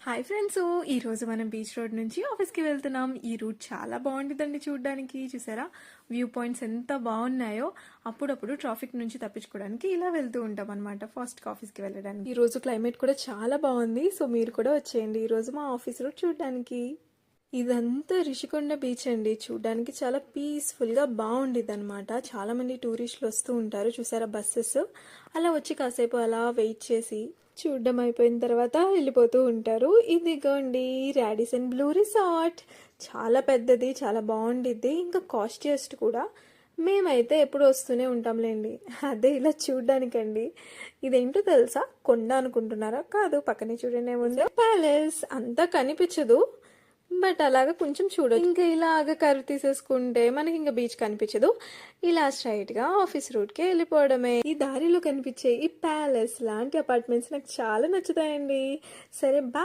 Hi friends, ఈరోజు మనం beach road నుంచి ఆఫీస్కి వెళ్తున్నాం. ఈ రూట్ చాలా బాగుంటుందండి చూడడానికి. చూసారా వ్యూ పాయింట్స్ ఎంత బాగున్నాయో. అప్పుడప్పుడు ట్రాఫిక్ నుంచి తప్పించుకోవడానికి ఇలా వెళ్తూ ఉంటాం అనమాట ఫాస్ట్గా ఆఫీస్కి వెళ్ళడానికి. ఈ రోజు క్లైమేట్ కూడా చాలా బాగుంది, సో మీరు కూడా వచ్చేయండి ఈరోజు మా ఆఫీస్ రోడ్ చూడడానికి. ఇదంతా రిషికొండ బీచ్ అండి. చూడడానికి చాలా పీస్ఫుల్గా బాగుండిద్ది అనమాట. చాలా మంది టూరిస్టులు వస్తూ ఉంటారు. చూసారా బస్సెస్ అలా వచ్చి కాసేపు అలా వెయిట్ చేసి చూడడం అయిపోయిన తర్వాత వెళ్ళిపోతూ ఉంటారు. ఇదిగోండి రాడిసన్ బ్లూ రిసార్ట్. చాలా పెద్దది, చాలా బాగుండిద్ది, ఇంకా కాస్టియస్ట్ కూడా. మేమైతే ఎప్పుడు వస్తూనే ఉంటాంలేండి. అదే ఇలా చూడ్డానికండి. ఇదేంటో తెలుసా? కొండ అనుకుంటున్నారా? కాదు, పక్కనే చూడండి ఏముందో. ప్యాలెస్ అంతా కనిపించదు, బట్ అలాగా కొంచెం చూడొచ్చు. ఇంకా ఇలాగ కర్వ్ తీసేసుకుంటే మనకి ఇంకా బీచ్ కనిపించదు. ఇలా స్ట్రైట్ గా ఆఫీస్ రూట్ కి వెళ్ళిపోవడమే. ఈ దారిలో కనిపించే ఈ ప్యాలెస్ లాంటి అపార్ట్మెంట్స్ నాకు చాలా నచ్చుతాయండి. సరే, బా.